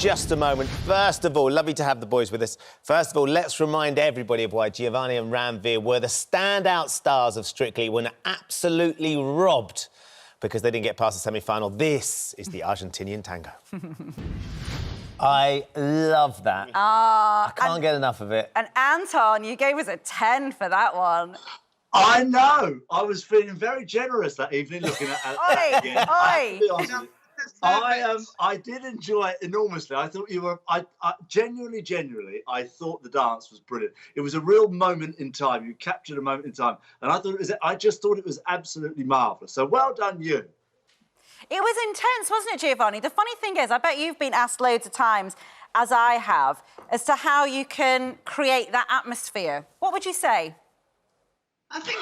just a moment. First of all, lovely to have the boys with us. First of all, let's remind everybody of why Giovanni and Ranvir were the standout stars of Strictly when absolutely robbed because they didn't get past the semi-final. This is the Argentine Tango. I love that. I can't get enough of it. And Anton, you gave us a 10 for that one. I know. I was feeling very generous that evening looking at it again. I did enjoy it enormously. I thought you were... I genuinely, I thought the dance was brilliant. It was a real moment in time. You captured a moment in time. And I just thought it was absolutely marvellous. So well done, you. It was intense, wasn't it, Giovanni? The funny thing is, I bet you've been asked loads of times, as I have, as to how you can create that atmosphere. What would you say? I think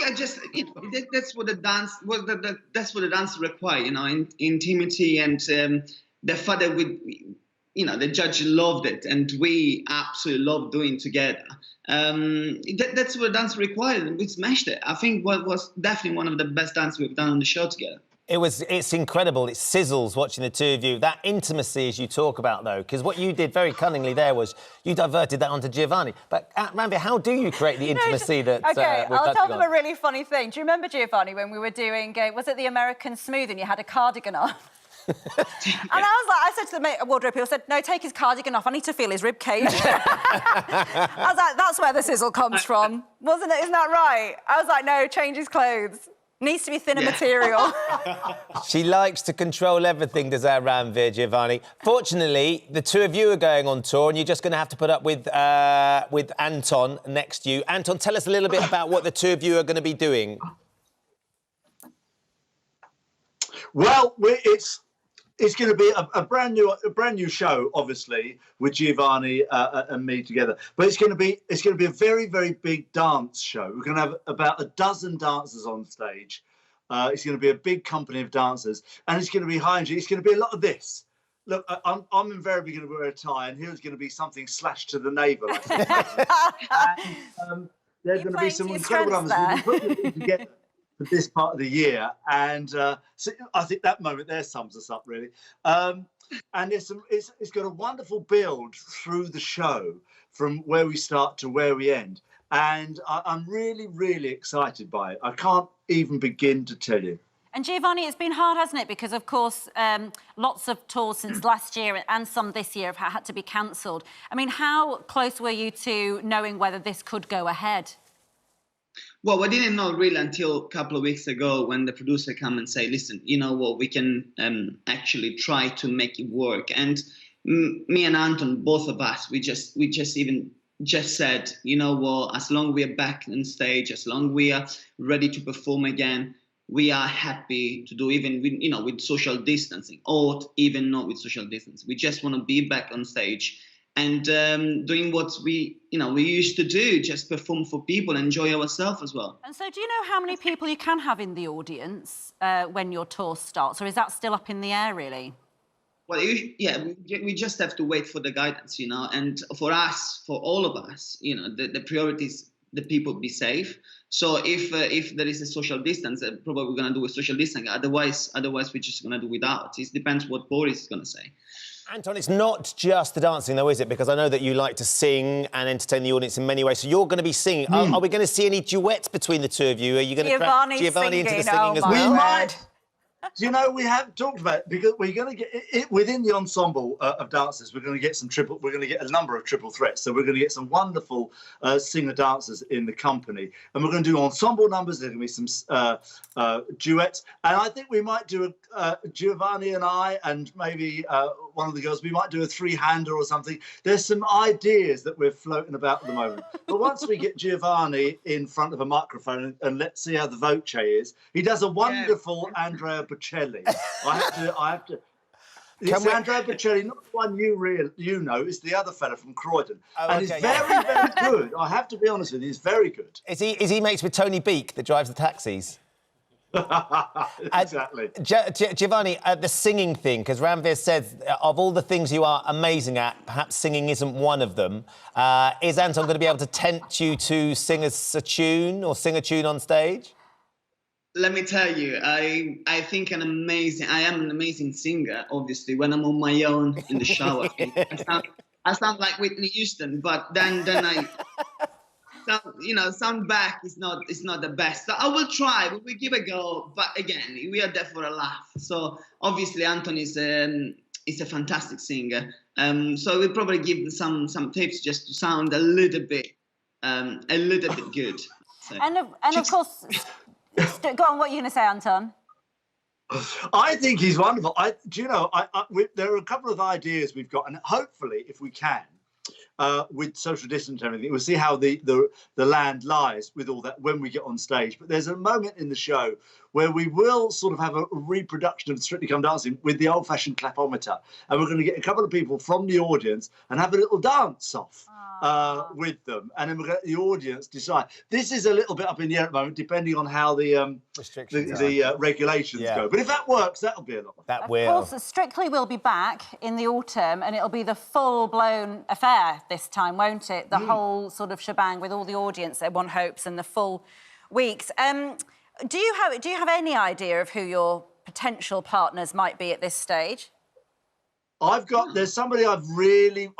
that's what the dance, that's what the dance requires, you know, intimaity and the fact that the judge loved it and we absolutely loved doing it together. That's what the dance required, and we smashed it. I think what was definitely one of the best dances we've done on the show together. It's incredible. It sizzles watching the two of you. That intimacy, as you talk about, though, because what you did very cunningly there was you diverted that onto Giovanni. But, Ranvir, how do you create the intimacy that OK, we're I'll tell them on? a really funny thing. Do you remember, Giovanni, when we were doing, was it the American Smooth and you had a cardigan on? And I said to the wardrobe people, said, no, take his cardigan off. I need to feel his rib cage. I was like, that's where the sizzle comes from, wasn't it? Isn't that right? I was like, no, change his clothes. Needs to be thinner material. She likes to control everything, does our Ranvir, Giovanni. Fortunately, the two of you are going on tour and you're just going to have to put up with Anton next to you. Anton, tell us a little bit about what the two of you are going to be doing. Well, it's going to be a brand new show, obviously, with Giovanni and me together. But it's going to be a very, very big dance show. We're going to have about a dozen dancers on stage. It's going to be a big company of dancers, and it's going to be high energy. It's going to be a lot of this. Look, I'm invariably going to wear a tie, and here's going to be something slashed to the navel. There's going to be some incredible numbers. We'll put them together for this part of the year, and so I think that moment there sums us up really. And it's got a wonderful build through the show from where we start to where we end, and I'm really, really excited by it. I can't even begin to tell you. And Giovanni, it's been hard, hasn't it? Because, of course, lots of tours since last year and some this year have had to be cancelled. I mean, how close were you to knowing whether this could go ahead? Well, we didn't know really until a couple of weeks ago when the producer came and say, listen, you know what, we can actually try to make it work. And me and Anton, both of us, we just said, you know what, as long as we are back on stage, as long as we are ready to perform again, we are happy to do even with social distancing, or even not with social distancing. We just want to be back on stage and doing what we used to do, just perform for people, enjoy ourselves as well. And so do you know how many people you can have in the audience when your tour starts, or is that still up in the air, really? Well, yeah, we just have to wait for the guidance, and for us, for all of us, the priority is the people be safe. So if there is a social distance, probably we're going to do a social distancing. Otherwise we're just going to do without. It depends what Boris is going to say. Anton, it's not just the dancing, though, is it? Because I know that you like to sing and entertain the audience in many ways. So you're going to be singing. Are we going to see any duets between the two of you? Are you going to crack Giovanni into the singing as well? We might. We have talked about it, because we're going to get it within the ensemble of dancers. We're going to get we're going to get a number of triple threats. So we're going to get some wonderful singer dancers in the company, and we're going to do ensemble numbers. There's going to be some duets, and I think we might do Giovanni and I, and maybe one of the girls. We might do a three-hander or something. There's some ideas that we're floating about at the moment. But once we get Giovanni in front of a microphone and let's see how the voce is, he does a wonderful Andrea Bocelli. I have to. It's Andrea Bocelli, not the one you know. It's the other fella from Croydon, and he's very, very good. I have to be honest with you, he's very good. Is he mates with Tony Beke that drives the taxis? Exactly. Giovanni, the singing thing, because Ranvir said of all the things you are amazing at, perhaps singing isn't one of them. Is Anton going to be able to tempt you to sing us a tune or sing a tune on stage? let me tell you, I think I am an amazing singer, obviously, when I'm on my own in the shower. I sound like Whitney Houston, but then I sound back is not the best. So I will try, we will give a go, but again, we are there for a laugh. So obviously Anton is a fantastic singer. So we'll probably give some tips just to sound a little bit good. So. And of course, go on, what are you going to say, Anton? I think he's wonderful. There are a couple of ideas we've got, and hopefully, if we can, with social distance and everything, we'll see how the land lies with all that when we get on stage. But there's a moment in the show where we will sort of have a reproduction of Strictly Come Dancing with the old-fashioned clapometer, and we're going to get a couple of people from the audience and have a little dance off with them, and then we're going to let the audience decide. This is a little bit up in the air at the moment, depending on how the regulations go. But if that works, that'll be a lot. That will. Of course, Strictly will be back in the autumn, and it'll be the full-blown affair this time, won't it? The whole sort of shebang with all the audience that one hopes and the full weeks. Do you have any idea of who your potential partners might be at this stage? There's somebody I've really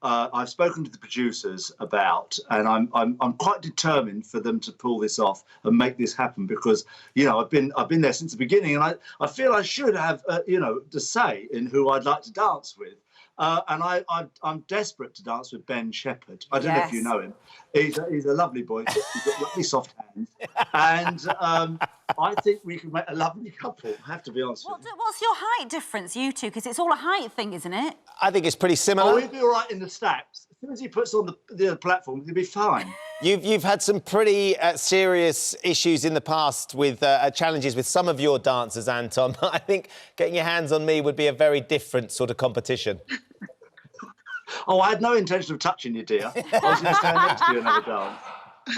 I've spoken to the producers about, and I'm quite determined for them to pull this off and make this happen, because I've been there since the beginning, and I feel I should have to say in who I'd like to dance with. And I'm desperate to dance with Ben Shephard. I don't know if you know him. He's a lovely boy. He's got lovely soft hands. And I think we could make a lovely couple, I have to be honest with you. What's your height difference, you two? Because it's all a height thing, isn't it? I think it's pretty similar. Oh, he'd be all right in the stacks. As soon as he puts on the platform, he'll be fine. You've had some pretty serious issues in the past with challenges with some of your dancers, Anton. I think getting your hands on me would be a very different sort of competition. Oh, I had no intention of touching you, dear. I was going to stand next to you and have a dance.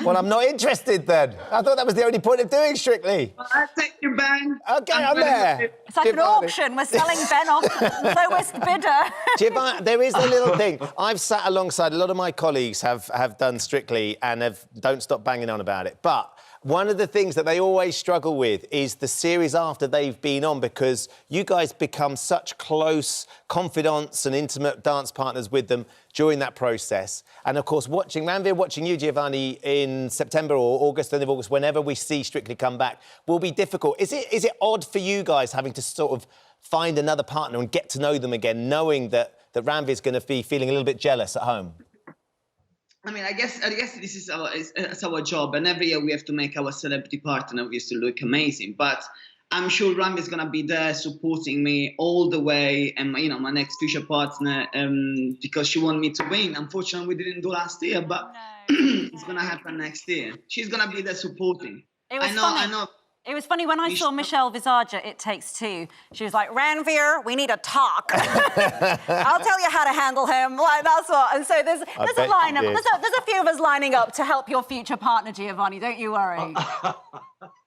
Well, I'm not interested then. I thought that was the only point of doing Strictly. Well, I'll take you, Ben. OK, I'm there. It's like an auction. We're selling Ben off the lowest bidder. Giovanni, there is a little thing. I've sat alongside a lot of my colleagues have done Strictly and don't stop banging on about it. But one of the things that they always struggle with is the series after they've been on, because you guys become such close confidants and intimate dance partners with them during that process. And, of course, watching you, Giovanni, in September or August, end of August, whenever we see Strictly come back, will be difficult. Is it odd for you guys having to sort of find another partner and get to know them again, knowing that Ranvir's going to be feeling a little bit jealous at home? I mean, I guess this is our job, and every year we have to make our celebrity partner obviously look amazing. But I'm sure Ranvir is gonna be there supporting me all the way, and my next future partner, because she wanted me to win. Unfortunately, we didn't do last year, but it's gonna happen next year. She's gonna be there supporting. I know. It was funny when I saw Michelle Visage at It Takes Two. She was like, Ranvir, we need a talk. I'll tell you how to handle him. Like, that's what. And so there's a lineup. There's a few of us lining up to help your future partner, Giovanni. Don't you worry.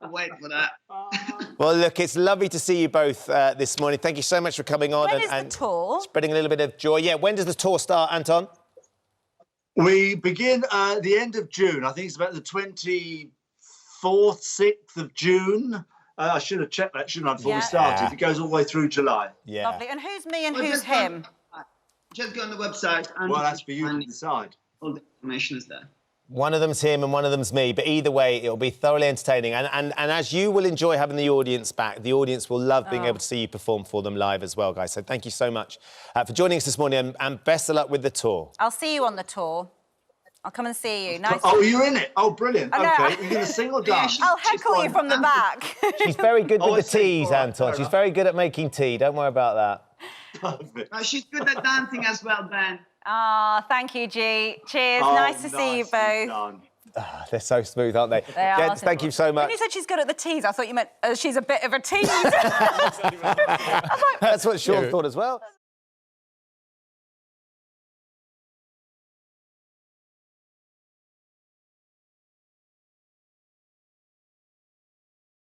Wait for that. Well, look, it's lovely to see you both this morning. Thank you so much for coming on and the tour? Spreading a little bit of joy. Yeah, when does the tour start, Anton? We begin the end of June. I think it's about the 24th, 6th of June. I should have checked that, shouldn't I, before we started. It goes all the way through July. Yeah. Lovely. And who's me and who's him? Just go on the website. Well, that's for you to decide. All the information is there. One of them's him and one of them's me, but either way, it'll be thoroughly entertaining. And as you will enjoy having the audience back, the audience will love being able to see you perform for them live as well, guys. So thank you so much for joining us this morning, and best of luck with the tour. I'll see you on the tour. I'll come and see you. Nice. Oh, you're in it? Oh, brilliant. OK, you're going to sing or dance? I'll heckle you from the back. She's very good with the teas, Anton. She's very good at making tea. Don't worry about that. Perfect. She's good at dancing as well, Ben. Thank you, G. Cheers. Nice to see you both. They're so smooth, aren't they? They are. Gents, thank you so much. When you said she's good at the teas, I thought you meant she's a bit of a tease. That's what Sean thought as well.